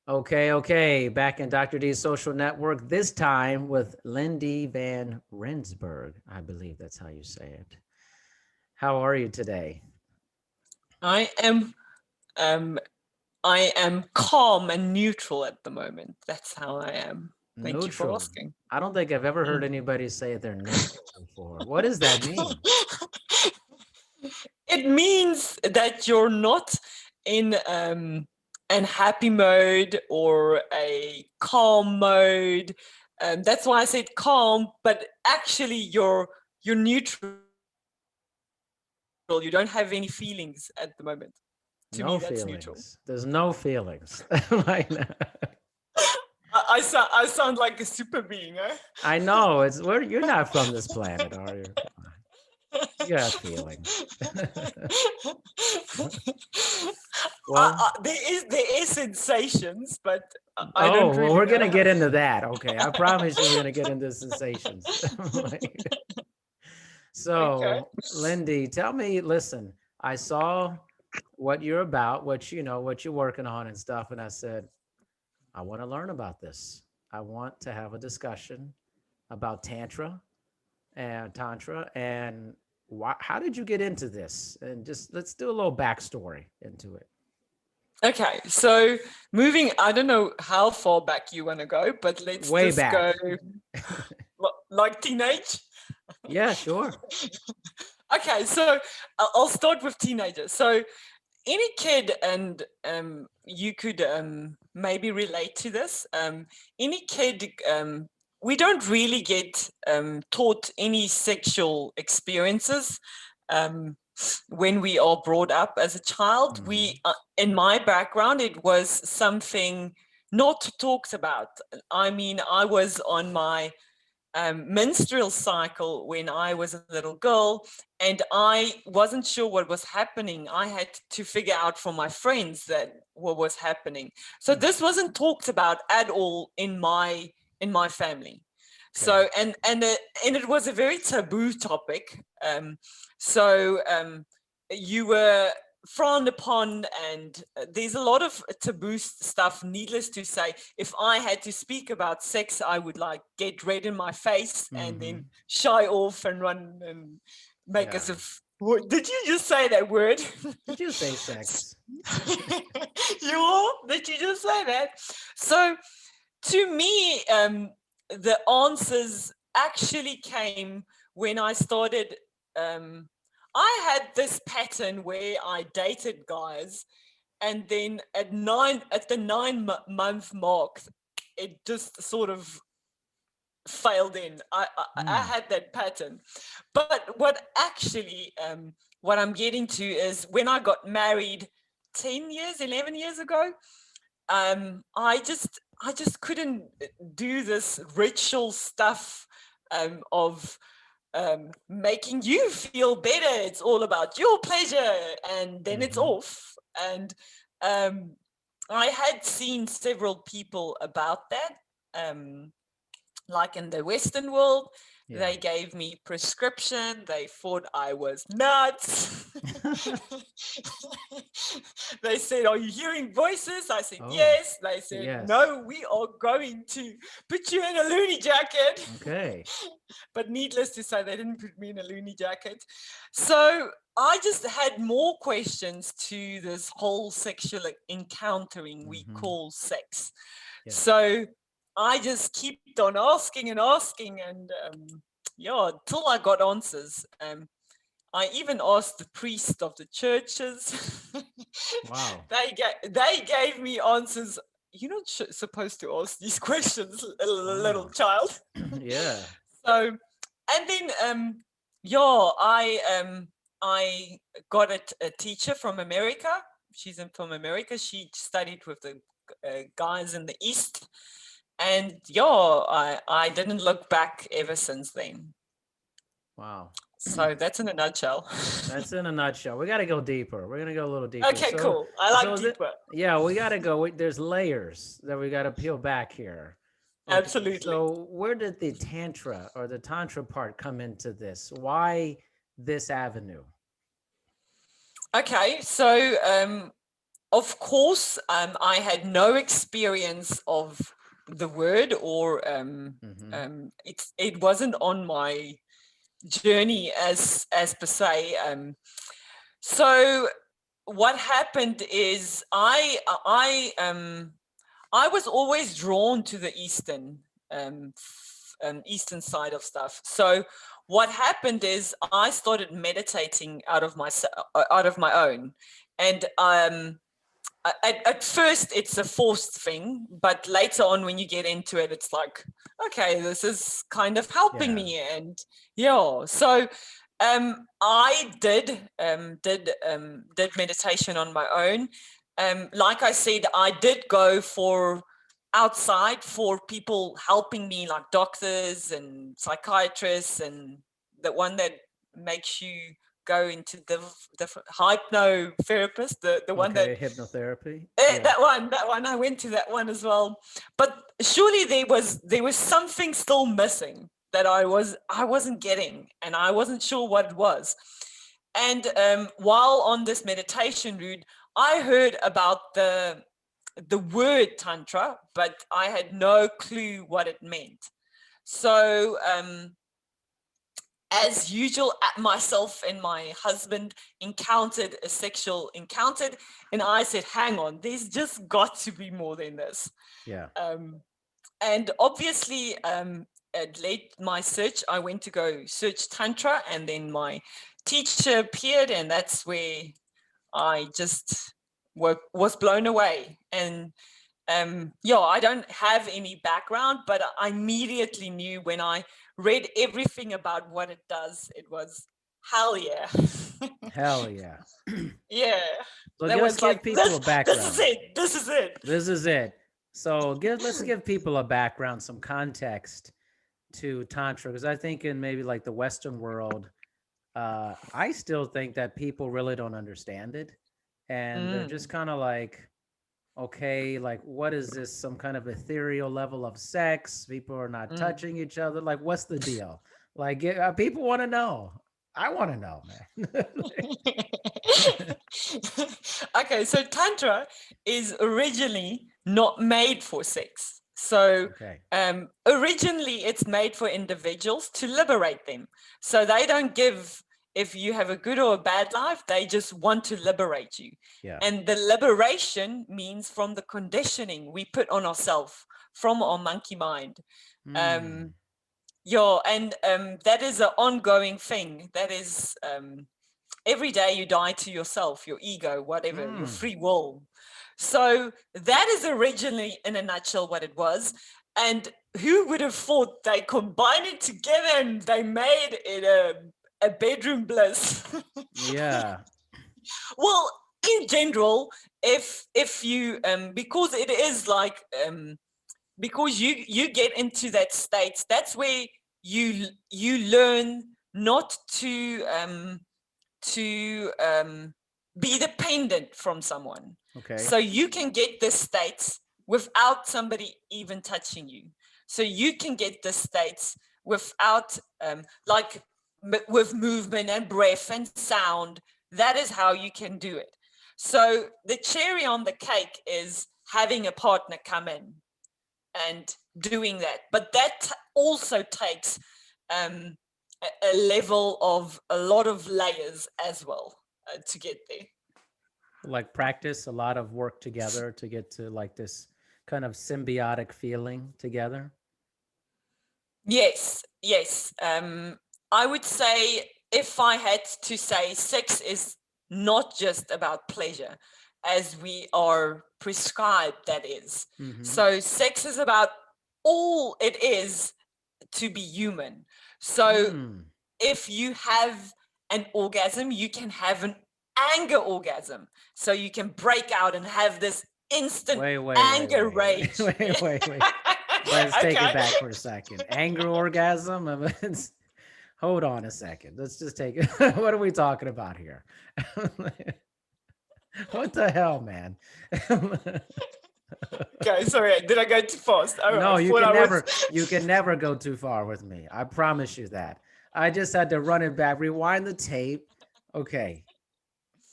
Okay. Back in Dr. D's social network, this time with Lynn-dee Rensburg. I believe that's how you say it. How are you today? I am um I am calm and neutral at the moment. That's how I am. Thank you for Neutral. asking. I don't think I've ever heard Mm. anybody say they're neutral before. What does that mean? It means that you're not in an happy mode or a calm mode. That's why I said calm, but actually you're neutral. You don't have any feelings at the moment. To me, that's neutral. No feelings. There's no feelings. Like, I sound like a super being, eh? I know it's where you're not from this planet, are you? Come on. You got feelings. Well, There is sensations, but I don't oh, well, really we're know gonna how. get into that. Okay, I promise you, we're gonna get into sensations. Like, Okay. so, Lindy, tell me. Listen, I saw what you're about, what you're working on and stuff, and I said, I want to learn about this. I want to have a discussion about tantra, and why, how did you get into this? And just let's do a little backstory into it. Okay, so moving, I don't know how far back you want to go, but let's Way just go back. like teenage. Yeah, sure. Okay, so I'll start with teenagers. So any kid, and you could maybe relate to this. Any kid, we don't really get taught any sexual experiences um, when we are brought up as a child. Hmm. In my background, it was something not talked about. I mean, I was on my menstrual cycle when I was a little girl, and I wasn't sure what was happening. I had to figure out from my friends that what was happening. So this wasn't talked about at all in my family. Okay. So and it was a very taboo topic. So you were frowned upon, and there's a lot of taboo stuff. Needless to say, if I had to speak about sex, I would like get red in my face and then Hmm. shy off and run and make Yeah. as if, did you just say that word? Did you say sex? Did you just say that? So to me, the answers actually came when I started. Um, I had this pattern where I dated guys, and then at the 9 month mark, it just sort of failed in. I Mm. had that pattern, but what I'm getting to is when I got married 11 years ago. I just couldn't do this ritual stuff of making you feel better. It's all about your pleasure, and then it's Hmm. off. And um, I had seen several people about that. Um, like in the Western world, Yeah. they gave me prescription. They thought I was nuts. They said, "Are you hearing voices?" I said, Oh, "Yes." They said, yes. "No, we are going to put you in a loony jacket." Okay. But needless to say, they didn't put me in a loony jacket. So I just had more questions to this whole sexual encountering we Hmm. call sex. Yes. So I just kept on asking and asking, and yeah, till I got answers. I even asked the priest of the churches. Wow. They gave me answers. You're not supposed to ask these questions, little Wow. child. Yeah. So, and then yeah, I got a teacher from America. From America. She studied with the guys in the East, and yeah, I didn't look back ever since then. Wow. So that's in a nutshell. That's in a nutshell. We got to go deeper. We're gonna go a little deeper. Okay, So, cool. I so like is it? deeper. Yeah, we got to go. There's layers that we got to peel back here. Okay. Absolutely. So, where did the tantra part come into this? Why this avenue? Okay, so of course, I had no experience of the word, or it wasn't on my journey as per se. So what happened is I was always drawn to the eastern side of stuff. So what happened is I started meditating out of my own, and at first it's a forced thing, but later on when you get into it, it's like, okay, this is kind of helping me. And so I did meditation on my own. Like I said, I did go for outside for people helping me, like doctors and psychiatrists, and the one that makes you go into the hypnotherapist, the one that hypnotherapy. that one I went to that one as well. But surely there was something still missing that I wasn't getting, and I wasn't sure what it was. And while on this meditation route, I heard about the word tantra, but I had no clue what it meant. So as usual, myself and my husband encountered a sexual encounter, and I said, hang on, there's just got to be more than this. And obviously, at late my search, I went to go search tantra, and then my teacher appeared, and that's where I just was blown away. And I don't have any background, but I immediately knew when I read everything about what it does, it was hell yeah. Hell yeah. Yeah. So let's give people a background. This is it. So let's give people a background, some context to Tantra, because I think in maybe like the Western world, I still think that people really don't understand it. And they're just kind of like, okay, like, what is this? Some kind of ethereal level of sex? People are not touching each other. Like, what's the deal? Like, people want to know. I want to know, man. Okay, so Tantra is originally not made for sex. So originally it's made for individuals to liberate them. So they don't give if you have a good or a bad life, they just want to liberate you. And the liberation means from the conditioning we put on ourselves from our monkey mind. And that is an ongoing thing. That is every day you die to yourself, your ego, whatever, your free will. So that is originally, in a nutshell, what it was. And who would have thought they combined it together and they made it a bedroom bliss? Well, in general, if you because it is like because you get into that state, that's where you learn not to be dependent from someone. So you can get the states without somebody even touching you. So you can get the states without like with movement and breath and sound. That is how you can do it. So the cherry on the cake is having a partner come in and doing that. But that also takes a level of a lot of layers as well to get there. Like practice, a lot of work together to get to like this kind of symbiotic feeling together. Yes. I would say, if I had to say, sex is not just about pleasure as we are prescribed, that is. So sex is about all it is to be human. So if you have an orgasm, you can have an anger orgasm. So you can break out and have this instant anger rage. Wait. Let's take it back for a second. Anger orgasm? Hold on a second. Let's just take it. What are we talking about here? What the hell, man? Okay, sorry. Did I go too fast? No, you can never go too far with me. I promise you that. I just had to run it back, rewind the tape. Okay.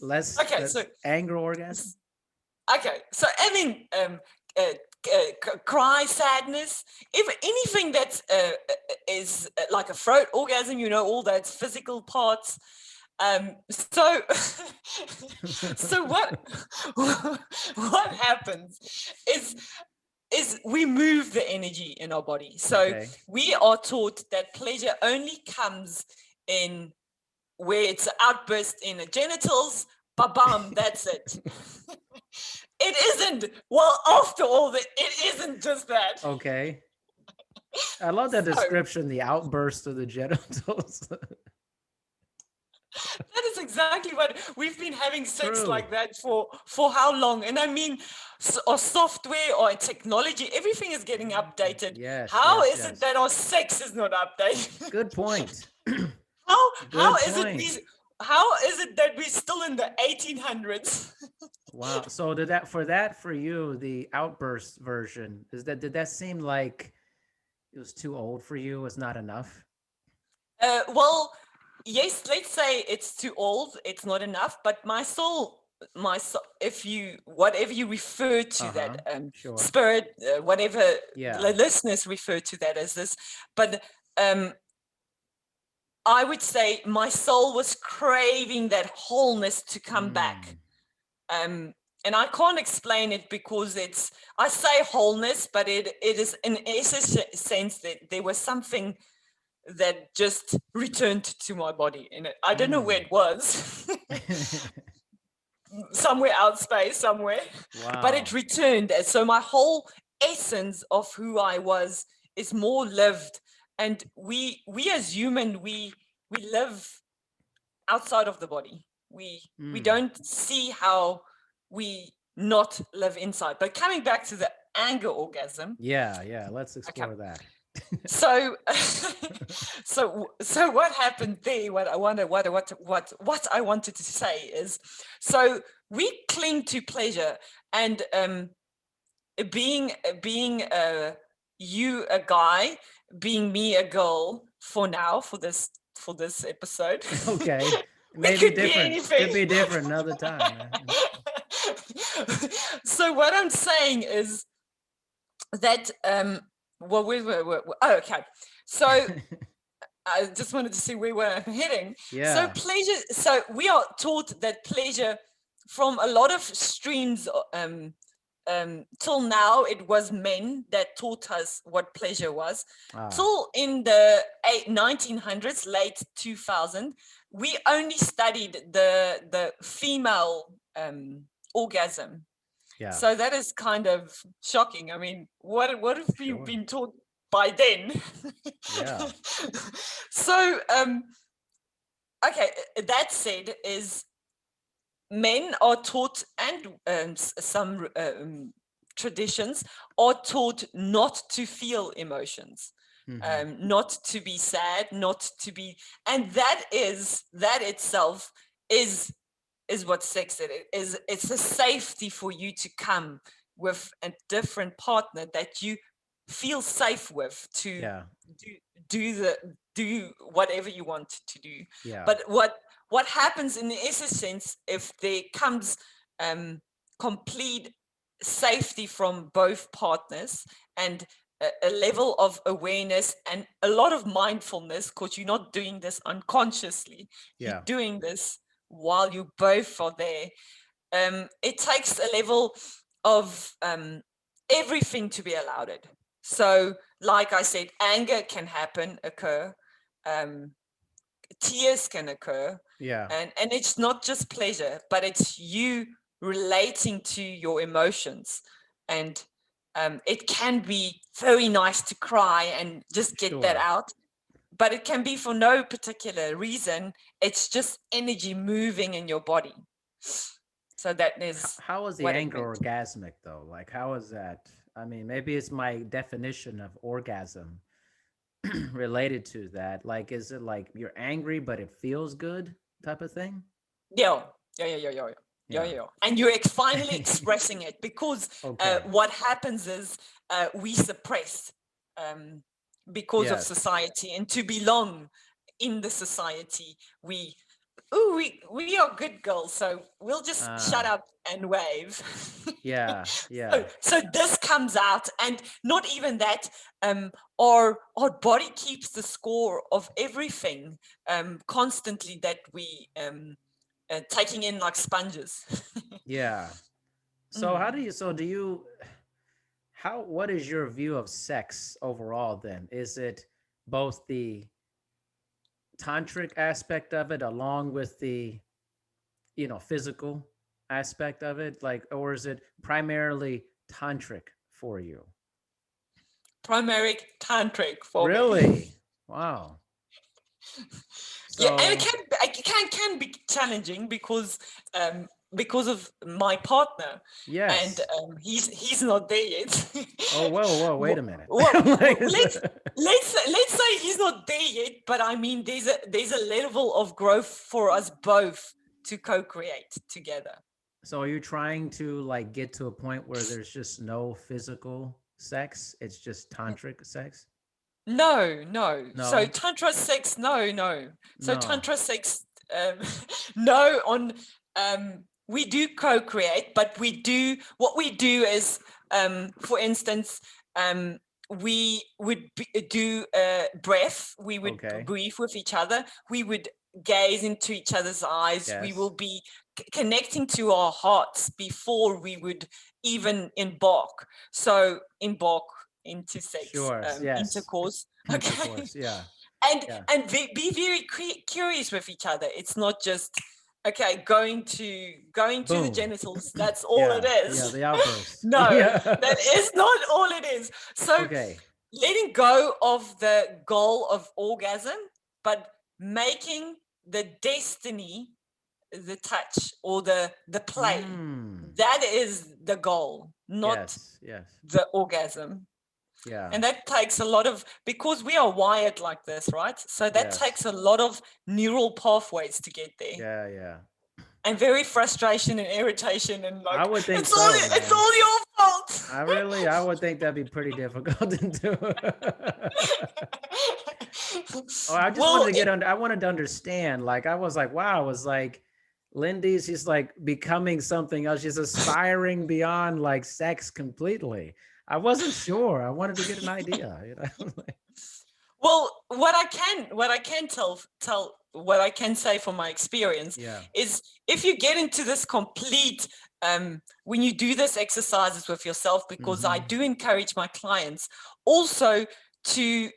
Let's anger orgasm. Okay, so I mean, cry, sadness, if anything that is like a throat orgasm, you know, all those physical parts. So, so what happens is we move the energy in our body. So Okay. we are taught that pleasure only comes in where it's an outburst in the genitals, ba-bam, that's it. It isn't. Well, after all, it isn't just that. Okay. I love that So description, the outburst of the genitals. that is exactly what we've been having sex True. like that for how long? And I mean, our software or technology, everything is getting updated. Yes, How yes, is it yes. that our sex is not updated? Good point. How Good is it point. we how is it that we're still in the 1800s? Wow. So for you, the outburst version, did that seem like it was too old for you? Was not enough? Well, yes, let's say it's too old, it's not enough, but my soul, if you whatever you refer to Uh-huh. that Sure. spirit, whatever Yeah. the listeners refer to that as this, but I would say my soul was craving that wholeness to come back. And I can't explain it because I say wholeness, but it is in essence sense that there was something that just returned to my body. And I don't know where it was, somewhere out space, somewhere, but it Wow. returned. And so my whole essence of who I was is more lived. And we as human, we live outside of the body. We don't see how we not live inside. But coming back to the anger orgasm. Yeah, let's Okay. explore that. So so what happened there, what I wanted to say is, so we cling to pleasure, and being you a guy, being me a girl, for now, for this episode. Okay. It Maybe could be different. anything. Could be different another time. So what I'm saying is that well, oh, okay, so I just wanted to see where we're heading. So Yeah. pleasure, so we are taught that pleasure from a lot of streams. Till now, it was men that taught us what pleasure was. Till in the 1900s, late 2000, we only studied the female orgasm. Yeah. So that is kind of shocking. I mean, what have you Sure. been taught by then? Yeah. So okay, that said, is men are taught, and some traditions are taught not to feel emotions, not to be sad, not to be, and that itself is what sex is. It's a safety for you to come with a different partner that you feel safe with to Yeah. do whatever you want to do. Yeah. But what happens in the essence, if there comes complete safety from both partners, and a level of awareness and a lot of mindfulness, because you're not doing this unconsciously, Yeah. you're doing this while you both are there. It takes a level of everything to be allowed it. So, like I said, anger can occur, tears can occur, Yeah. and it's not just pleasure, but it's you relating to your emotions. And it can be very nice to cry and just get that Sure. out, but it can be for no particular reason. It's just energy moving in your body. So that is How is the what it anger meant. orgasmic though? Like, how is that? I mean, maybe it's my definition of orgasm related to that. Like, is it like you're angry but it feels good type of thing? Yeah, yeah, yeah, yeah, yeah, yeah. Yeah, Yeah. yeah, yeah. And you're finally expressing it, because Okay. what happens is we suppress, because of Yes. society, and to belong in the society, we ooh, we are good girls, so we'll just shut Ah, up and wave. yeah, so, yeah, so this comes out, and not even that. Our body keeps the score of everything constantly that we taking in like sponges. yeah. So how do Mm. you? So do you? How? What is your view of sex overall? Then is it both the tantric aspect of it, along with the physical aspect of it, like, or is it primarily tantric for you? Primary tantric for me. Really? Wow. Yeah, and So it can be challenging because of my partner, and yes. he's not there yet. Oh, whoa, wait a Well, minute. well, Like, is it- let's say he's not there yet, but I mean there's a level of growth for us both to co-create together. so are you trying to like get to a point where there's just no physical sex? It's just tantric sex? No, no. So No, tantra sex, no, no. So no. tantra sex, no. We do co-create, but what we do is, for instance, um, we would do breath. We would Okay. breathe with each other. We would gaze into each other's eyes. We will Yes. be connecting to our hearts before we would even embark. So embark into sex, Sure. Yes. intercourse. Okay. Intercourse. Yeah. and Yeah. and be very curious with each other. It's not just okay going to the Boom. genitals. That's all it Yeah. Yeah. is. The outburst. No, Yeah. that is not all it is. So Okay. letting go of the goal of orgasm, but making the destiny the touch or the play. Mm. That is the goal, not Yes. Yes. the orgasm. Yeah. And that takes a lot of, because we are wired like this, right? So that Yes. takes a lot of neural pathways to get there, Yeah. Yeah. and very frustration and irritation, and I like would think it's all so, it's man. all your fault. I would think that'd be pretty difficult to do. Oh, I just wanted well, to get under. I wanted to understand. Like, I was like, wow. I was like, Lindy's just like becoming something else. She's aspiring beyond like sex completely. I wasn't sure. I wanted to get an idea. well, what I can tell what I can say from my experience Yeah. is, if you get into this complete when you do this exercises with yourself, because I Mm-hmm. do encourage my clients also to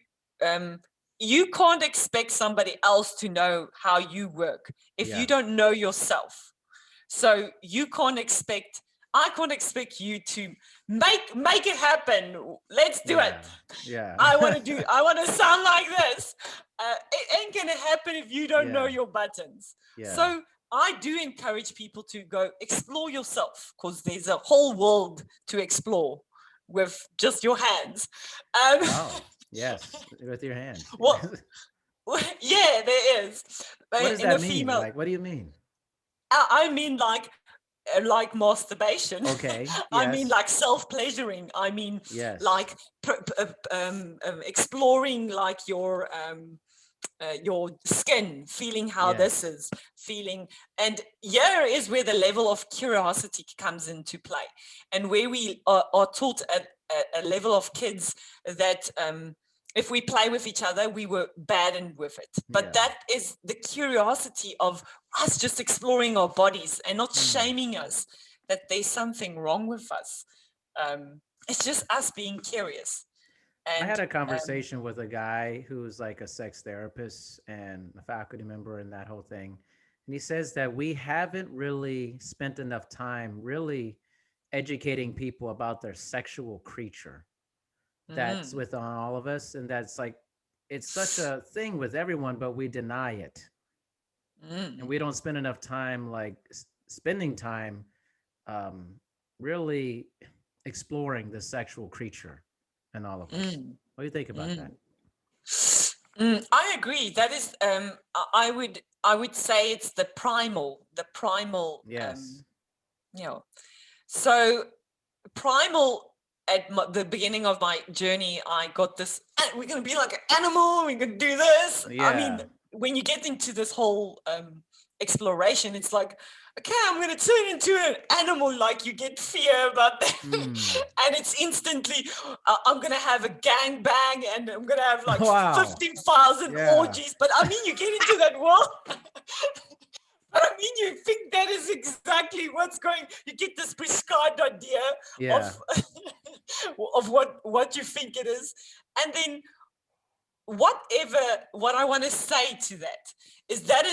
um, you can't expect somebody else to know how you work if you Yeah. don't know yourself. So I can't expect you to make it happen. Let's do it. Yeah. Yeah. I want to sound like this. It ain't gonna happen if you don't know Yeah. your buttons. Yeah. So I do encourage people to go explore yourself, because there's a whole world to explore with just your hands. Um, Wow. Yes. With your hands. well, yeah, there is. What does In a that mean? female, Like, what do you mean? I mean like masturbation. Okay. I mean Yes. like self-pleasuring. I mean Yes. like exploring like your skin, feeling how this Yes. is feeling. And here is where the level of curiosity comes into play, and where we are taught at a level of kids that if we play with each other, we were baddened with it. But Yeah. that is the curiosity of us just exploring our bodies and not Hmm. shaming us that there's something wrong with us. It's just us being curious. I had And a conversation with a guy who's like a sex therapist and a faculty member and that whole thing. And he says that we haven't really spent enough time really educating people about their sexual creature that's mm, within all of us. And that's like, it's such a thing with everyone, but we deny it. And mm, we don't spend enough time, like spending time um, really exploring the sexual creature in all of us. mm, What do you think about that? mm. I agree. That is, I would say it's the primal, Yes. you know. So primal, at the beginning of my journey, I got this. We're gonna be like an animal. We're gonna do this. I mean, Yeah. when you get into this whole exploration. It's like, okay, I'm going to turn into an animal, like you get fear about that. And it's instantly, I'm going to have a gangbang and I'm going to have like Wow. 15,000 Yeah. orgies. But I mean, you get into that world. But I mean, you think that is exactly what's going, you get this prescribed idea Yeah. of what you think it is. And then what I want to say to that is that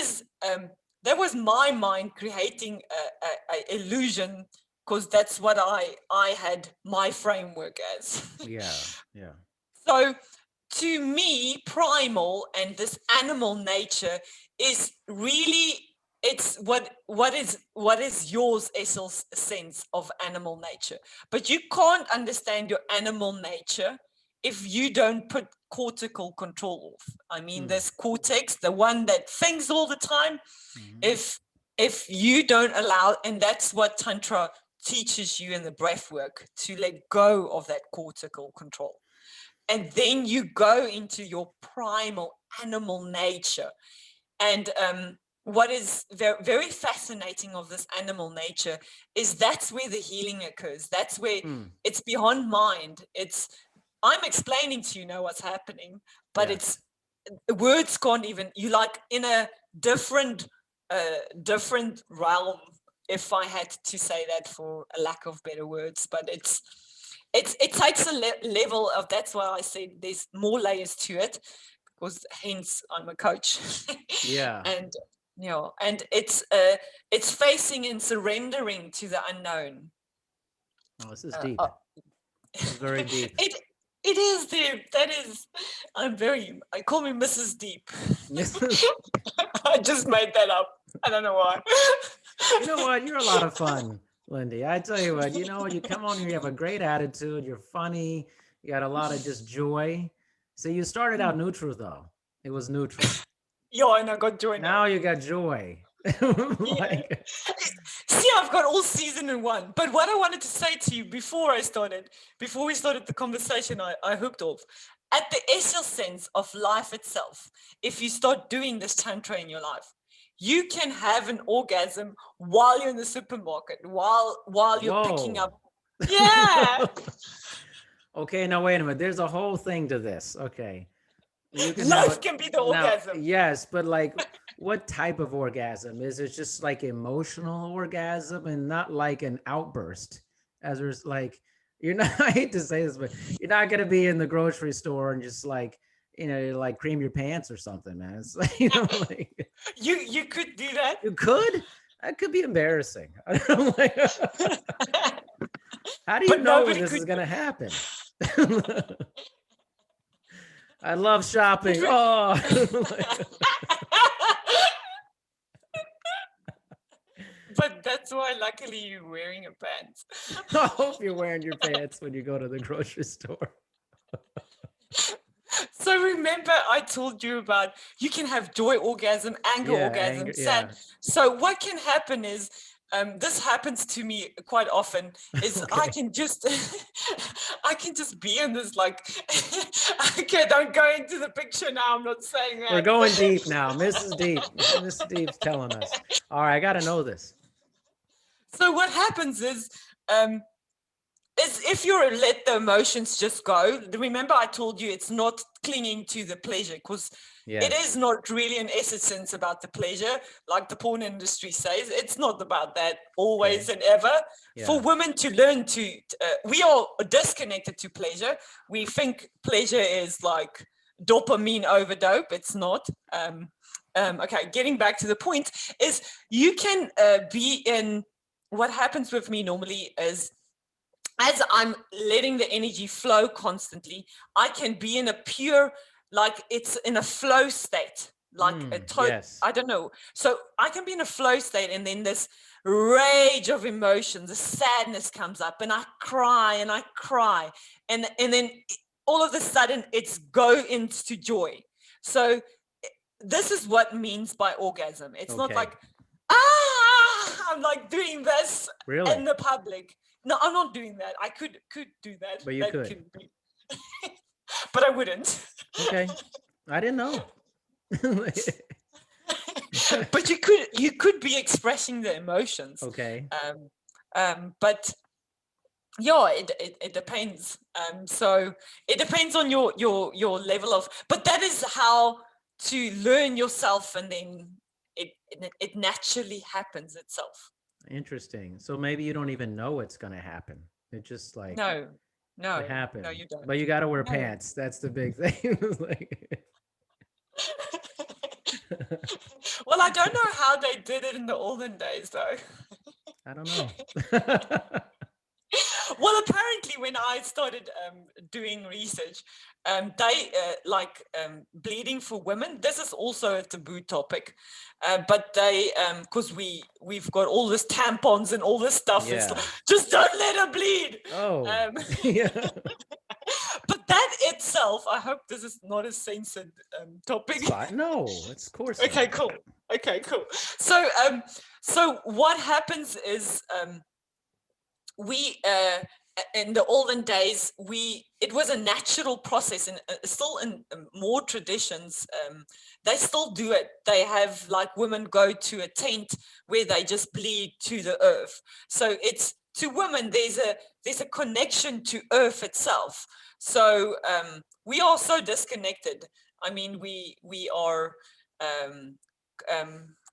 was my mind creating a illusion, because that's what I had my framework as. Yeah. So to me, primal and this animal nature is really, it's what is yours essence sense of animal nature. But you can't understand your animal nature if you don't put cortical control off. I mean, this cortex, the one that thinks all the time, if you don't allow, and that's what Tantra teaches you in the breath work, to let go of that cortical control. And then you go into your primal animal nature. And what is very, very fascinating of this animal nature is that's where the healing occurs. That's where it's beyond mind. I'm explaining to you now what's happening, but it's words can't even, you like in a different realm, if I had to say that for a lack of better words. But it takes a level of, that's why I said there's more layers to it, because hence I'm a coach. Yeah. And and it's facing and surrendering to the unknown. Oh, this is deep. It's very deep. It is deep. That is, I call me Mrs. Deep. I just made that up. I don't know why. You know what? You're a lot of fun, Lynn-dee. I tell you what, you come on here, you have a great attitude. You're funny. You got a lot of just joy. So you started out neutral, though. It was neutral. Yeah, and I got joy now. You got joy. Like, see, I've got all season in one. But what I wanted to say to you before we started the conversation, I hooked off at the essential sense of life itself. If you start doing this Tantra in your life, you can have an orgasm while you're in the supermarket, while you're picking up. Yeah. Okay, now wait a minute. There's a whole thing to this. Okay. Life can be the orgasm. Yes, but like, what type of orgasm? Is it just like emotional orgasm and not like an outburst? As there's like, you're not, I hate to say this, but you're not going to be in the grocery store and just like, like cream your pants or something, man. It's like, like you could do that. You could? That could be embarrassing. I don't know, like, how do you know when this is going to happen? I love shopping. Oh. But that's why, luckily, you're wearing your pants. I hope you're wearing your pants when you go to the grocery store. So remember, I told you about you can have joy orgasm, anger orgasm, sad. Yeah. So what can happen is, this happens to me quite often, is okay. I can just be in this, like, okay, don't go into the picture now. I'm not saying that. We're going deep now. Mrs. Deep. Mrs. Deep's telling us. All right, I got to know this. So what happens is if you let the emotions just go, remember I told you it's not clinging to the pleasure, because it is not really an essence about the pleasure, like the porn industry says. It's not about that always and ever. Yeah. For women to learn to, we are disconnected to pleasure. We think pleasure is like dopamine overdope. It's not. Okay, getting back to the point is you can be in, what happens with me normally is, as I'm letting the energy flow constantly, I can be in a pure, like it's in a flow state, like I don't know. So I can be in a flow state, and then this rage of emotions, the sadness comes up, and I cry, and then all of a sudden it's go into joy. So this is what means by orgasm. It's not like, I'm like doing this in the public. No, I'm not doing that. I could do that. But you could. But I wouldn't. Okay. I didn't know. But you could be expressing the emotions. Okay. But yeah, it depends. So it depends on your level of, but that is how to learn yourself, and then it naturally happens itself. Interesting. So maybe you don't even know it's going to happen. It just like No, it no, no, happened. you don't. But you got to wear No. pants. That's the big thing. Like, Well, I don't know how they did it in the olden days, though. I don't know. Well, apparently, when I started doing research, they like bleeding for women. This is also a taboo topic, but they because we've got all this tampons and all this stuff. It's Yeah. like, just don't let her bleed. Oh. Yeah. But that itself, I hope this is not a censored topic. It's fine. No, it's of course Okay, not. cool. Okay, cool. So what happens is we in the olden days it was a natural process, and still in more traditions they still do it. They have like women go to a tent where they just bleed to the earth. So it's to women there's a connection to earth itself. So we are so disconnected. I mean, we are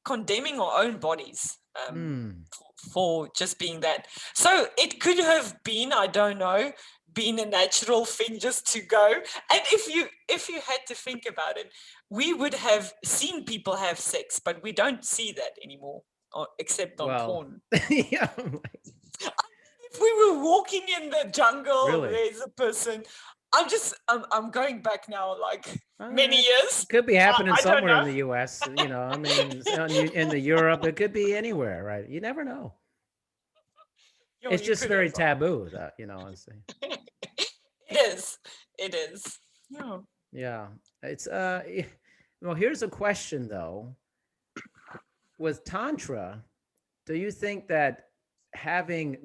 condemning our own bodies for just being that. So it could have been, I don't know, been a natural thing just to go. And if you had to think about it, we would have seen people have sex, but we don't see that anymore, except on porn. Yeah. If we were walking in the jungle, Really? there's a person. I'm going back now, like many years. Could be happening I don't somewhere in know. the U.S. You know, I mean, in the Europe, it could be anywhere, right? You never know. Yo, It's you just could very have. taboo, that you know. I'm saying. It is. It is. Yeah. Yeah, it's well, here's a question though. With Tantra, do you think that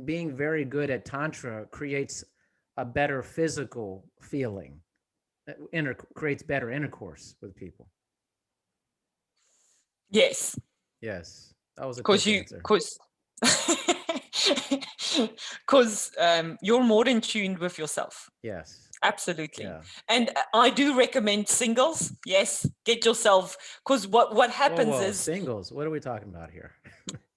being very good at Tantra creates a better physical feeling, creates better intercourse with people? Yes. Yes, that was a Because quick answer. because you're more in tune with yourself. Yes. Absolutely. Yeah. And I do recommend singles. Yes, get yourself, because what happens Whoa, is, singles. What are we talking about here?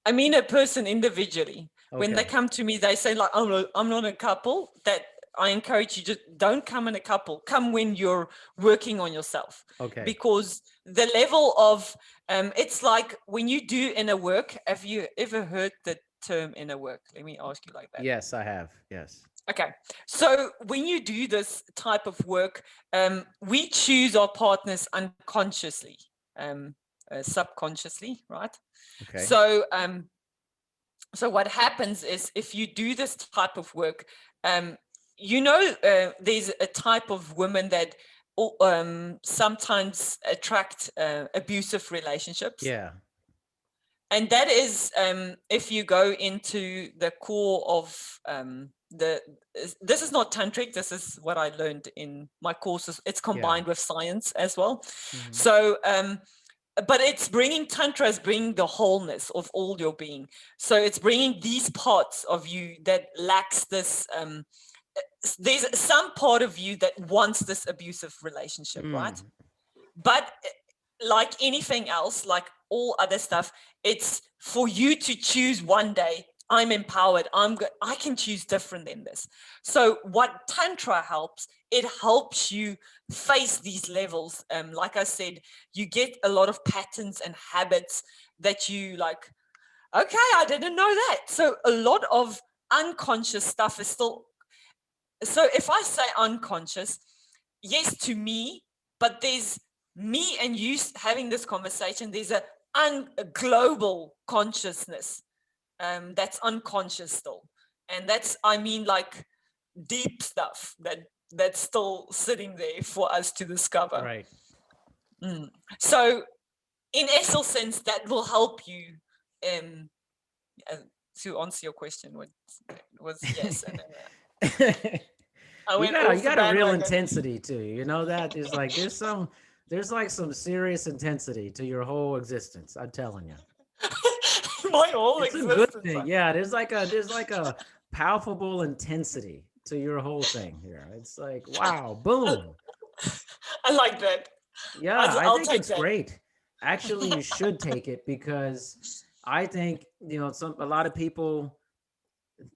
I mean, a person individually. When they Okay. come to me, they say like, I'm not a couple. That I encourage you, just don't come in a couple. Come when you're working on yourself. Okay. Because the level of it's like when you do inner work. Have you ever heard the term inner work? Let me ask you like that. Yes, I have. Yes. Okay, so when you do this type of work, we choose our partners unconsciously, subconsciously, right? Okay. So, so what happens is, if you do this type of work, you know, there's a type of women that sometimes attract abusive relationships. Yeah. And that is, if you go into the core of this is not tantric, this is what I learned in my courses. It's combined with science as well. Mhm. So but it's bringing tantra is bringing the wholeness of all your being. So it's bringing these parts of you that lacks this there's some part of you that wants this abusive relationship, right? But like anything else, like all other stuff, it's for you to choose one day. I'm empowered. I can choose different than this. So what Tantra helps, it helps you face these levels. Like I said, you get a lot of patterns and habits that you like, okay, I didn't know that. So a lot of unconscious stuff is still, so if I say unconscious, yes, to me, but there's me and you having this conversation, there's a global consciousness that's unconscious still. And that's, I mean, like deep stuff that's still sitting there for us to discover. Right. So in essence, that will help you to answer your question was yes. And You got a real intensity too. You know that there's like there's some there's like some serious intensity to your whole existence. I'm telling you. My whole It's a good existence. thing. Yeah, there's like a palpable intensity to your whole thing here. It's like, wow, boom. I like that. Yeah, I I'll think take it's that. great. Actually, you should take it because I think, a lot of people,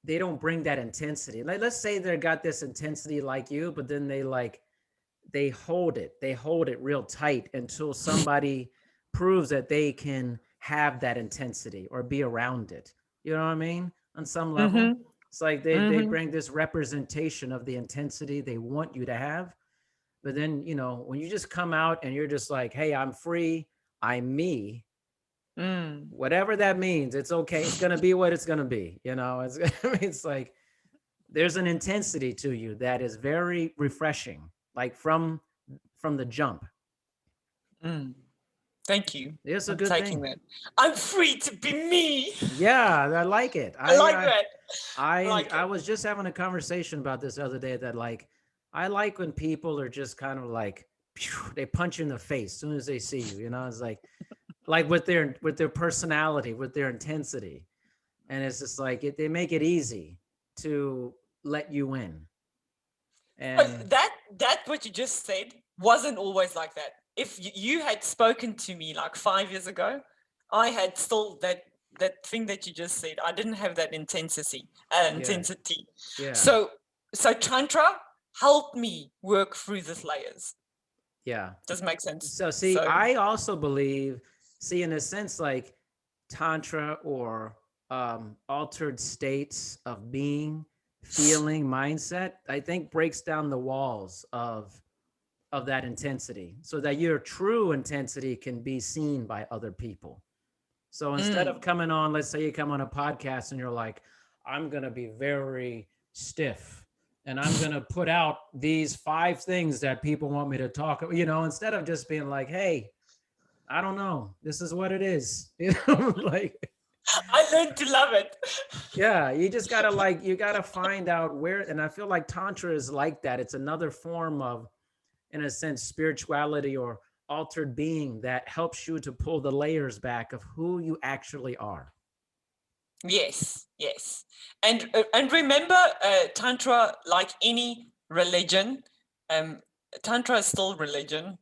they don't bring that intensity. Like, let's say they got this intensity like you, but then they hold it real tight until somebody proves that they can have that intensity or be around it. You know what I mean? On some level, Mm-hmm. it's like they Mm-hmm. bring this representation of the intensity they want you to have. But then, when you just come out and you're just like, hey, I'm free, I'm me, Mm. whatever that means, it's okay. It's gonna be what it's gonna be. It's it's like there's an intensity to you that is very refreshing, like from the jump. Mm. Thank you. It's a I'm good taking thing. that. I'm free to be me. Yeah, I like it. I like that. I like I it. was just having a conversation about this the other day that, like, I like when people are just kind of like, phew, they punch you in the face as soon as they see you. It's like with their personality, with their intensity, and it's just like they make it easy to let you in. And But that what you just said wasn't always like that. If you had spoken to me like 5 years ago, I had still that thing that you just said. I didn't have that intensity. yeah, Intensity. yeah, So Tantra helped me work through these layers. yeah. Does make sense? So see, So. I also believe, see, in a sense, like tantra or altered states of being, feeling, mindset, I think breaks down the walls of that intensity so that your true intensity can be seen by other people. So instead of Mm. coming on, let's say you come on a podcast and you're like, I'm going to be very stiff and I'm going to put out these 5 things that people want me to talk, instead of just being like, hey, I don't know, this is what it is, like, I learned to love it. yeah, you just got to, like, you got to find out where, and I feel like Tantra is like that. It's another form of, in a sense, spirituality or altered being that helps you to pull the layers back of who you actually are. Yes, yes, and remember, Tantra, like any religion, um, Tantra is still religion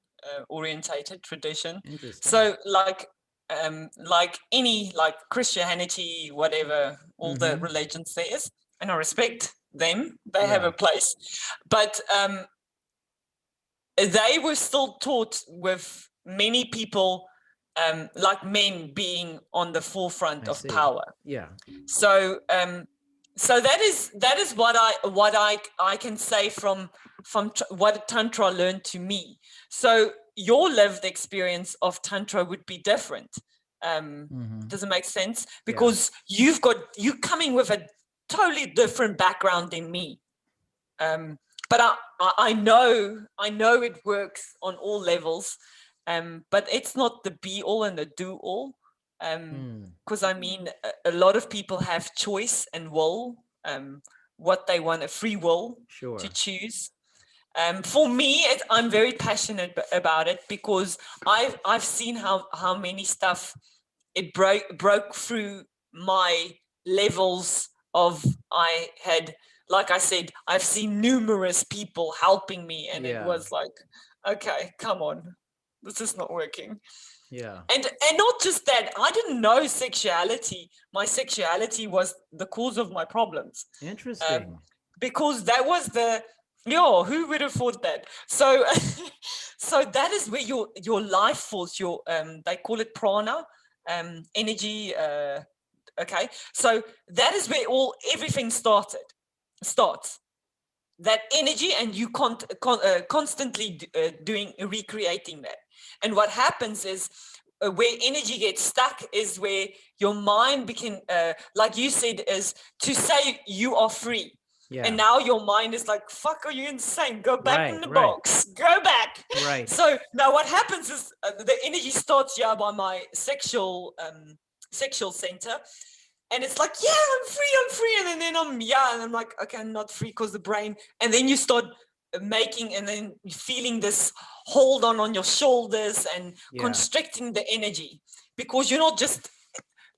orientated tradition. Interesting. So, like any like Christianity, whatever, all the Mm-hmm. religions there is, and I respect them. They have Yeah. a place, but they were still taught with many people, like men being on the forefront I of see. power. Yeah. So so that is what I can say from what Tantra learned to me. So your lived experience of Tantra would be different. Mm-hmm. Does it make sense? Yeah. Because you coming with a totally different background than me. But I know it works on all levels. But it's not the be all and the do all. Mm. Because I mean, a lot of people have choice and will, what they want, a free will to Sure. choose. For me, I'm very passionate about it because I've seen how many stuff it broke through my levels of I had, like I said, I've seen numerous people helping me, and it Yeah. was like, okay, come on, this is not working. Yeah. And not just that, I didn't know sexuality. My sexuality was the cause of my problems. Um, Interesting. because that was the, yo, who would have thought that? So so that is where your life force, your they call it prana, energy, okay. So that is where everything starts. That energy, and you constantly doing recreating that. And what happens is, where energy gets stuck is where your mind became, like you said, is to say you are free. And Yeah. now your mind is like, fuck, are you insane? Go back in Right. the Right. box. Go back. Right. So now what happens is, the energy starts here by my sexual center. And it's like, yeah, I'm free. And then I'm, yeah. And I'm like, okay, I'm not free because the brain. And then you start making, and then feeling this hold on your shoulders and Yeah. constricting the energy, because you're not just,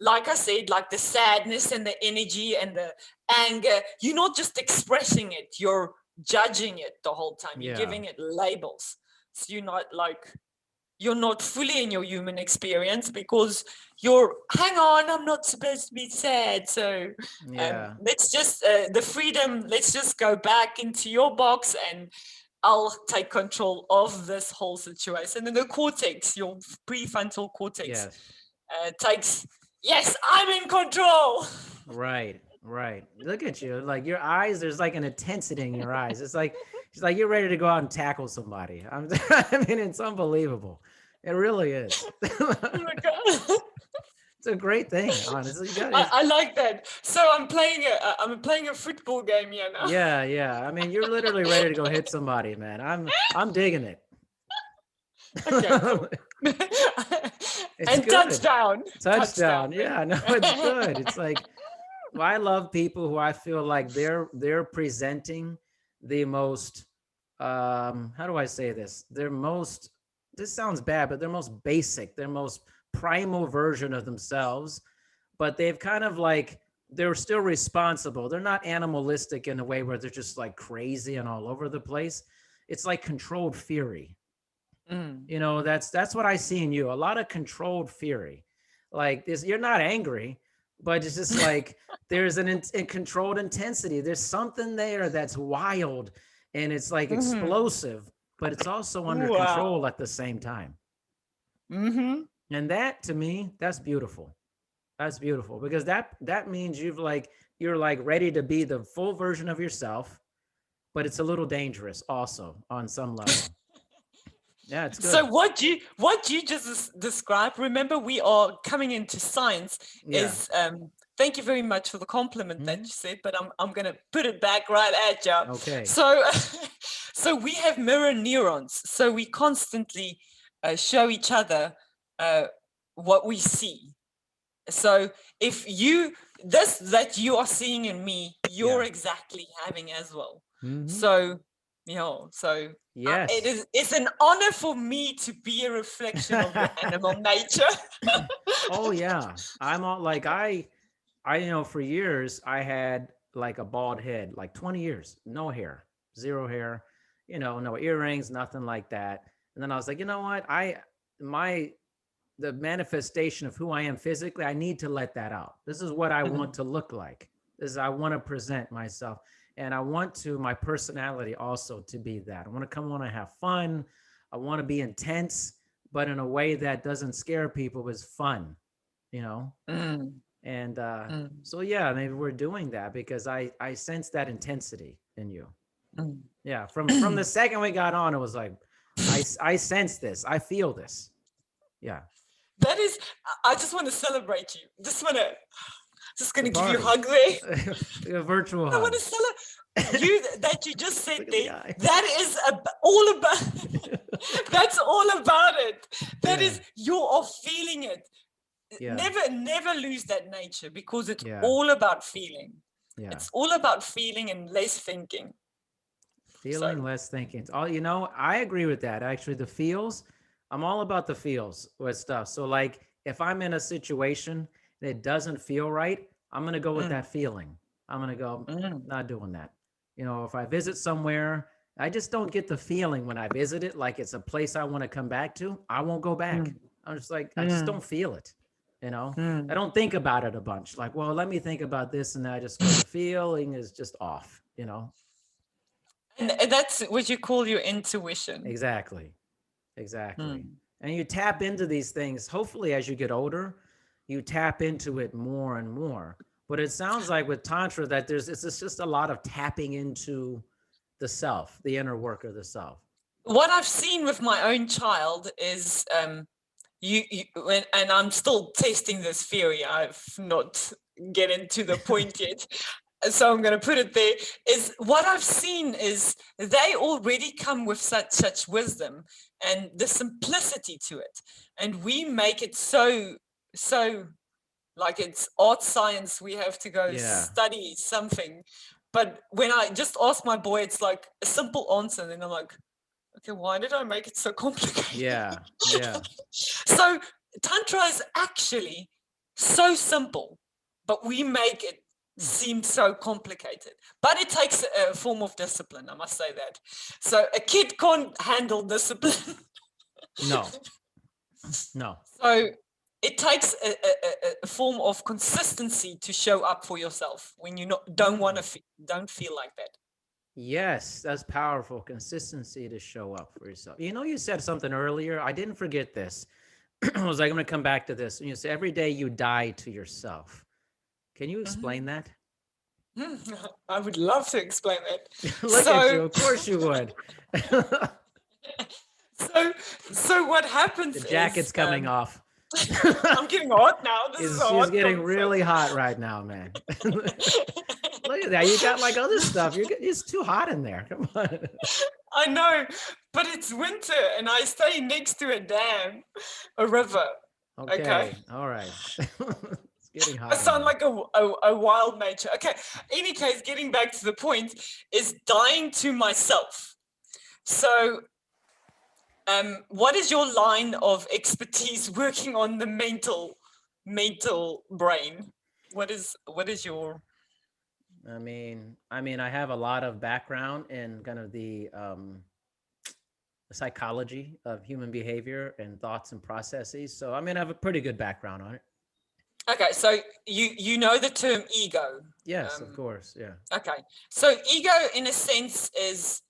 like I said, like the sadness and the energy and the anger, you're not just expressing it, you're judging it the whole time. You're Yeah. giving it labels. So you're not fully in your human experience, because hang on, I'm not supposed to be sad. So Yeah. let's just, the freedom, let's just go back into your box and I'll take control of this whole situation. And the cortex, your prefrontal cortex, Yes. takes, yes, I'm in control. Right. Right. Look at you. Like your eyes, there's like an intensity in your eyes. It's like you're ready to go out and tackle somebody. I mean, it's unbelievable. It really is. Oh my God. It's a great thing, honestly. You got I like that. So I'm playing a football game here now. Yeah, yeah. I mean, you're literally ready to go hit somebody, man. I'm digging it. Okay, cool. It's And good. Touchdown. Yeah, no, it's good. It's like, well, I love people who I feel like they're presenting the most how do I say this? This sounds bad, but they're most basic, their most primal version of themselves, but they've kind of like they're still responsible. They're not animalistic in a way where they're just like crazy and all over the place. It's like controlled fury. You know, that's what I see in you. A lot of controlled fury. Like this, you're not angry, but it's just like there's a controlled intensity. There's something there that's wild and it's like explosive, but it's also under control at the same time. And that to me, that's beautiful. That's beautiful because that means you're like ready to be the full version of yourself, but it's a little dangerous also on some level. Yeah, it's good. So what you just described, remember we are coming into science, is thank you very much for the compliment that you said, but I'm gonna put it back right at you. Okay. So so we have mirror neurons. So we constantly show each other what we see. So if that you are seeing in me, you're exactly having as well. So yes, it's an honor for me to be a reflection of your animal nature. Oh yeah, I'm all like I for years I had like a bald head, like 20 years, no hair, zero hair, no earrings, nothing like that. And then I was like, you know what, the manifestation of who I am physically, I need to let that out. This is what I want to look like. I want to present myself. And I want my personality also to be that. I want to come on and have fun. I want to be intense, but in a way that doesn't scare people, is fun, And so, yeah, maybe we're doing that because I sense that intensity in you. Yeah. From the second we got on, it was like, I sense this. I feel this. Yeah. That is, I just want to celebrate you. Just going to give you a hug there. A virtual hug. I want to celebrate you that you just said there. That is all about, that's all about it. That is, you are feeling it. Yeah. Never lose that nature because it's all about feeling. Yeah. It's all about feeling and less thinking. Feeling, less thinking. I agree with that. Actually, the feels, I'm all about the feels with stuff. So like if I'm in a situation and it doesn't feel right, I'm going to go with that feeling. I'm going to go, not doing that. If I visit somewhere, I just don't get the feeling when I visit it, like it's a place I want to come back to. I won't go back. I'm just like, I just don't feel it. I don't think about it a bunch. Like, well, let me think about this. And then I just go, the feeling is just off, And that's what you call your intuition. Exactly. And you tap into these things. Hopefully, as you get older, you tap into it more and more. But it sounds like with Tantra that it's just a lot of tapping into the self, the inner work of the self. What I've seen with my own child is and I'm still testing this theory. I've not getting to the point yet. So I'm going to put it there, is what I've seen is they already come with such wisdom and the simplicity to it. And we make it so like it's art science. We have to go study something. But when I just ask my boy, it's like a simple answer. And then I'm like, okay, why did I make it so complicated? Yeah. Yeah. So Tantra is actually so simple, but we make it seem so complicated. But it takes a form of discipline, I must say that. So a kid can't handle discipline. No. No. So it takes a form of consistency to show up for yourself when you don't feel like that. Yes, that's powerful. Consistency to show up for yourself. You said something earlier. I didn't forget this. I was like, I'm going to come back to this. And you say every day you die to yourself. Can you explain that? I would love to explain that. Look at you. Of course you would. So what happens The jacket's coming off. I'm getting hot now. She's getting really hot right now, man. Look at that. You got like other stuff. It's too hot in there. Come on. I know, but it's winter and I stay next to a dam, a river. Okay. All right. It's getting hot. I sound like a wild nature. Okay. Any case, getting back to the point is dying to myself. So what is your line of expertise working on the mental brain? What is your? I mean, I have a lot of background in kind of the psychology of human behavior and thoughts and processes. So, I have a pretty good background on it. Okay, so you know the term ego. Yes, of course. Yeah. Okay, so ego, in a sense, is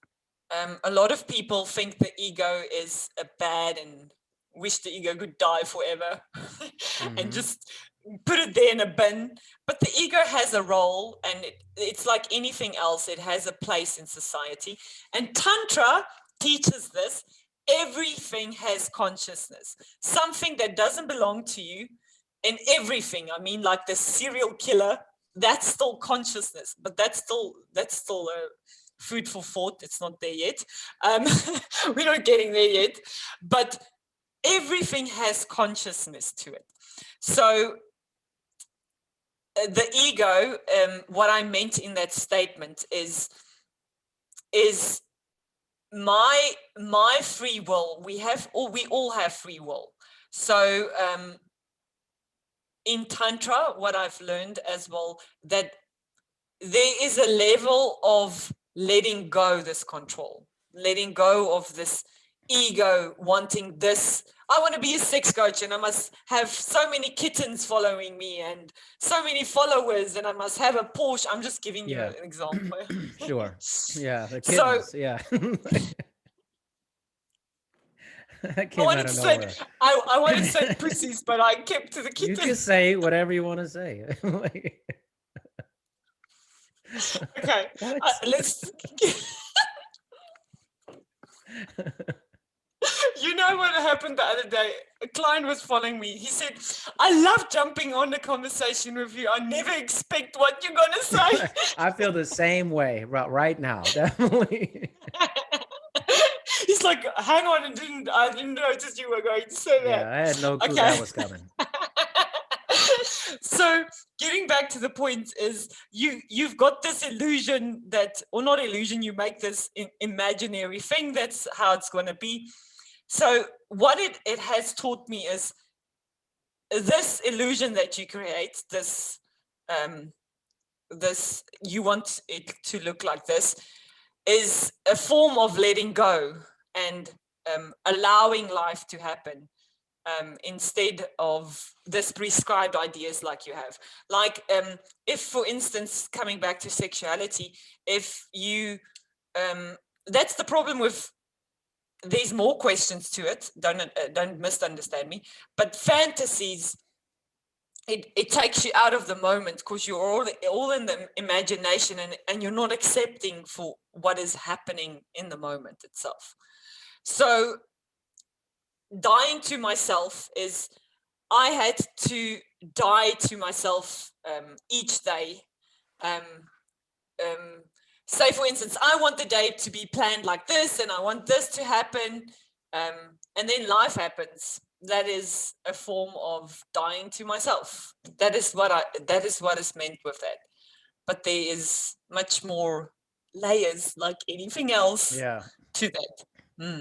a lot of people think the ego is a bad and wish the ego could die forever and just put it there in a bin. But the ego has a role, and it's like anything else. It has a place in society. And Tantra teaches this. Everything has consciousness. Something that doesn't belong to you, and everything. I mean, like the serial killer, that's still consciousness, but that's still a food for thought. It's not there yet. We're not getting there yet, but everything has consciousness to it. So the ego, what I meant in that statement is my free will. We all have free will. So in Tantra, what I've learned as well, that there is a level of letting go this control, letting go of this ego wanting this. I want to be a sex coach and I must have so many kittens following me and so many followers and I must have a Porsche. I'm just giving you an example. Sure. Yeah. The kittens. So, yeah. I wanted to say pussies, but I kept to the kittens. You can say whatever you want to say. Okay, let's. You know what happened the other day? A client was following me. He said, I love jumping on the conversation with you. I never expect what you're going to say. I feel the same way right now, definitely. He's like, hang on, I didn't notice you were going to say that. Yeah, I had no clue that was coming. So getting back to the point is you've got this illusion that, or not illusion, you make this imaginary thing. That's how it's going to be. So what it has taught me is this illusion that you create, this you want it to look like this, is a form of letting go and allowing life to happen. Instead of this prescribed ideas like you have. Like if, for instance, coming back to sexuality, if you, that's the problem with, there's more questions to it, don't misunderstand me, but fantasies, it takes you out of the moment because you're all in the imagination and you're not accepting for what is happening in the moment itself. So dying to myself is I had to die to myself each day. Say, for instance, I want the day to be planned like this and I want this to happen. And then life happens. That is a form of dying to myself. That is what is meant with that. but there is much more layers, like anything else, Yeah. to that.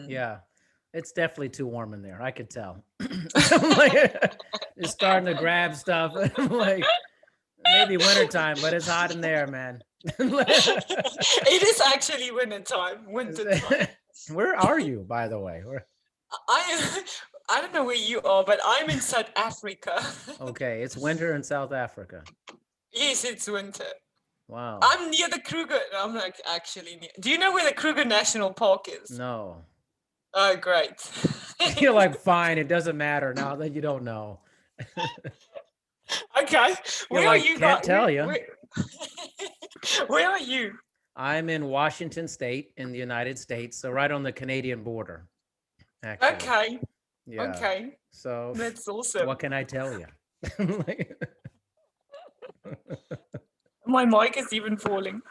Yeah. It's definitely too warm in there. I could tell. I'm like, it's starting to grab stuff. I'm like, maybe wintertime, but it's hot in there, man. It is actually winter time. Where are you, by the way? I I don't know where you are, but I'm in South Africa. Okay, it's winter in South Africa. Yes, it's winter. Wow. I'm near the Kruger. I'm like actually near. Do you know where the Kruger National Park is? No. Oh, great. You're like, fine, it doesn't matter now that you don't know. Okay. You're Where are like, you? can't tell you. Where are you? I'm in Washington State in the United States, so right on the Canadian border, actually. Okay. Yeah. Okay. So That's awesome. what can I tell you? My mic is even falling.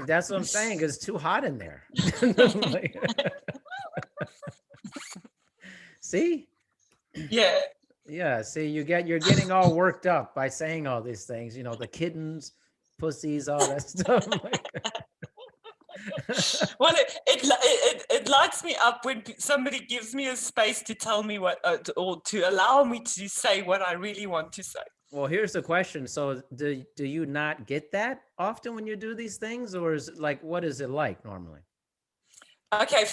That's what I'm saying. It's too hot in there. See? Yeah. Yeah. See, you're getting all worked up by saying all these things. You know, the kittens, pussies, all that stuff. Well, it lights me up when somebody gives me a space to tell me what, or to allow me to say what I really want to say. Well, here's the question. So do you not get that often when you do these things, or is it like, what is it like normally? Okay,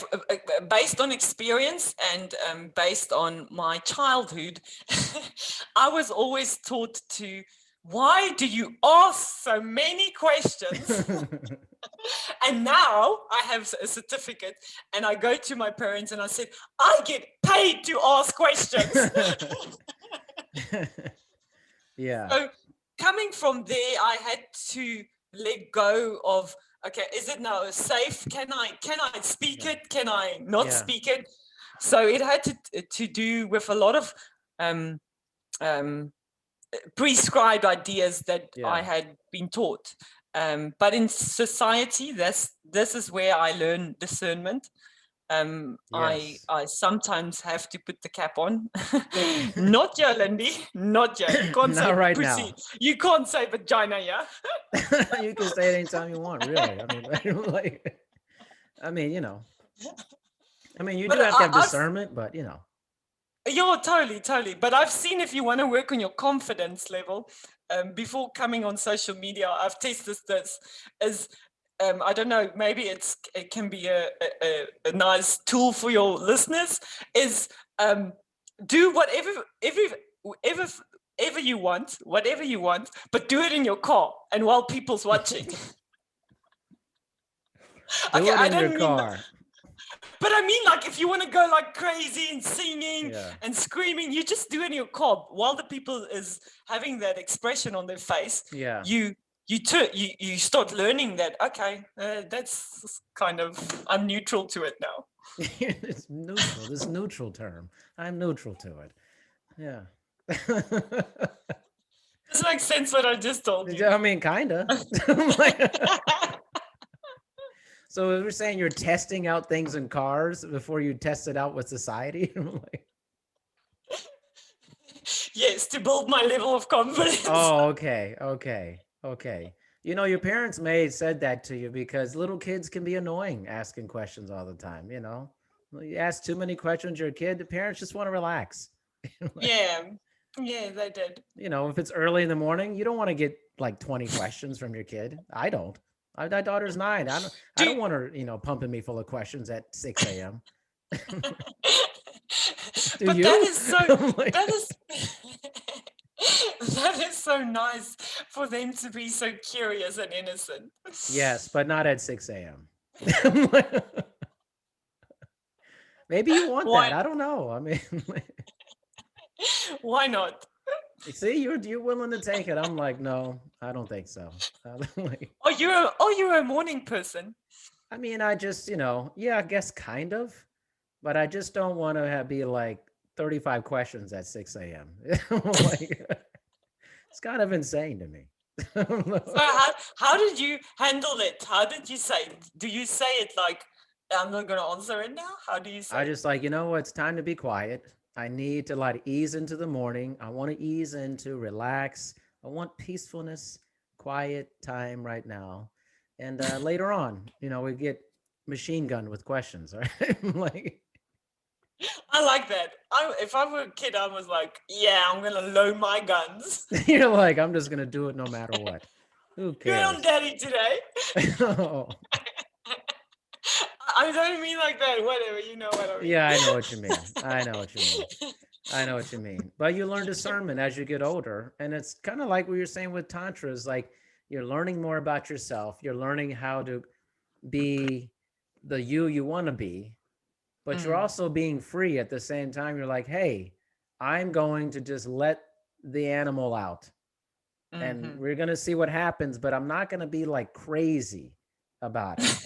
based on experience and based on my childhood, I was always taught to, why do you ask so many questions? And now I have a certificate and I go to my parents and I said, I get paid to ask questions. Yeah. So coming from there, I had to let go of, okay, is it now safe? Can I speak it? Can I not speak it? So it had to do with a lot of prescribed ideas that I had been taught. But in society, this is where I learn discernment. I sometimes have to put the cap on. Not you, Lynn-dee. Not you. You can't say right pussy. now. You can't say vagina, yeah? You can say it anytime you want, really. I mean, you know. I mean, you do have to have discernment, but you know. Yeah, totally. But I've seen, if you want to work on your confidence level, before coming on social media, I've tested this as, I don't know, maybe it can be a nice tool for your listeners, is do whatever you want, but do it in your car and while people's watching. Do it in your car. But I mean, like, if you want to go like crazy and singing and screaming, you just do it in your car while the people is having that expression on their face. Yeah. You start learning that, okay, that's kind of, I'm neutral to it now. It's neutral. This neutral term. I'm neutral to it. Yeah. Does it make sense what I just told you? I mean, kind of. So we're saying you're testing out things in cars before you test it out with society? Yes, to build my level of confidence. Oh, okay. You know, your parents may have said that to you because little kids can be annoying asking questions all the time, you know? You ask too many questions, you're a kid, the parents just want to relax. Yeah, they did. You know, if it's early in the morning, you don't want to get like 20 questions from your kid. I don't. My daughter's 9. I don't want her, you know, pumping me full of questions at 6 a.m. But you? That is so. That is so nice for them to be so curious and innocent. Yes, but not at 6 a.m. Maybe you want that. I don't know. I mean, why not? See, you're willing to take it. I'm like, no, I don't think so. Are you a morning person? I mean, I just, you know, I guess kind of, but I just don't want to be like 35 questions at 6 a.m. It's kind of insane to me. So how did you handle it? How did you say it? Do you say it like, I'm not going to answer it now? How do you say it? I just like, you know what? It's time to be quiet. I need to ease into the morning. I want to ease into, relax. I want peacefulness. quiet time right now. And later on, we get machine gunned with questions, right? Like, I like that. If I were a kid, I was like, yeah, I'm going to load my guns. you're like, I'm just going to do it no matter what. Who Good on cares? daddy today. Oh, I don't mean like that. Whatever. You know what I mean. yeah, I know what you mean. I know what you mean. I know what you mean. But you learn discernment as you get older. And it's kind of like what you're saying with Tantra is like you're learning more about yourself. You're learning how to be the you want to be, but you're also being free at the same time. You're like, hey, I'm going to just let the animal out and we're going to see what happens, but I'm not going to be like crazy about it.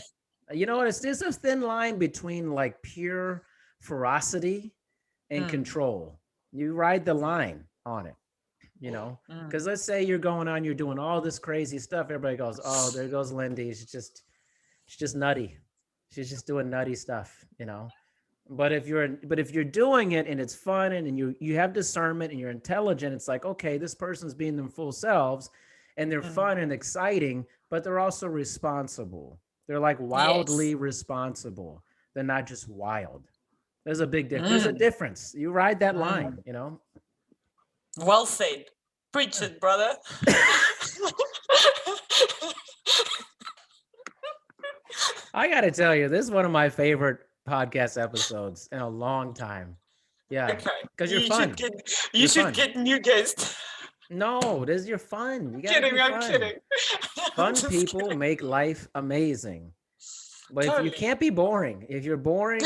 You know what? There's a thin line between like pure ferocity and control. You ride the line on it, because let's say you're going on, you're doing all this crazy stuff. Everybody goes, oh, there goes Lynn-dee. She's just nutty. She's just doing nutty stuff. But if you're doing it and it's fun and you have discernment and you're intelligent, it's like, okay, this person's being them full selves and they're fun and exciting, but they're also responsible. They're like wildly responsible. They're not just wild. There's a big difference. There's a difference. You ride that line. Well said. Preach it, brother. I got to tell you, this is one of my favorite podcast episodes in a long time. Yeah. Okay. Because you're fun. You should get new guests. No, you're fun. You I'm kidding. Fun people make life amazing. But if you can't be boring, if you're boring,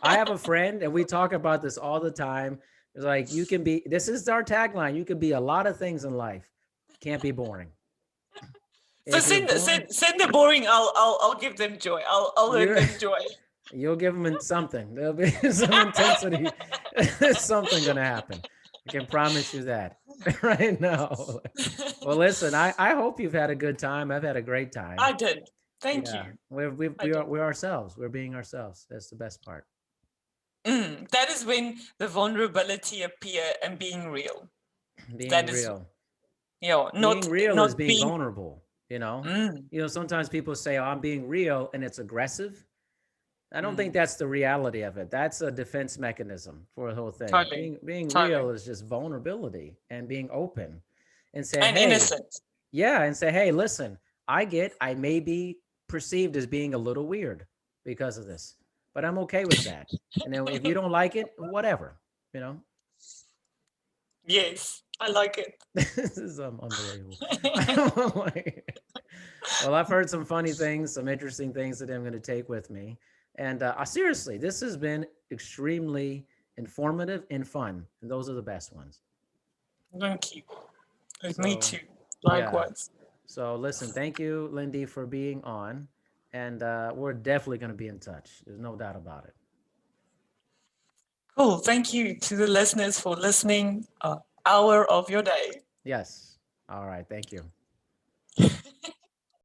I have a friend and we talk about this all the time. It's like, this is our tagline. You can be a lot of things in life. Can't be boring. So send the boring. I'll give them joy. I'll let them joy. You'll give them something. There'll be some intensity. Something gonna happen. I can promise you that right now. Well, listen, I hope you've had a good time. I've had a great time. I did. Thank you. We're ourselves. We're being ourselves. That's the best part. That is when the vulnerability appear and being real. Being real. Being real is being vulnerable. Sometimes people say, oh, I'm being real, and it's aggressive. I don't think that's the reality of it. That's a defense mechanism for the whole thing. Totally. Being real is just vulnerability and being open and say, hey, innocent. Yeah, and say, hey, listen, I may be perceived as being a little weird because of this, but I'm okay with that. And then if you don't like it, whatever, Yes, I like it. This is unbelievable. Well, I've heard some funny things, some interesting things that I'm going to take with me. And seriously, this has been extremely informative and fun. And those are the best ones. Thank you. Me too. Likewise. Yeah. So listen, thank you, Lynn-dee, for being on. And we're definitely going to be in touch. There's no doubt about it. Cool. Thank you to the listeners for listening. Hour of your day. Yes. All right. Thank you.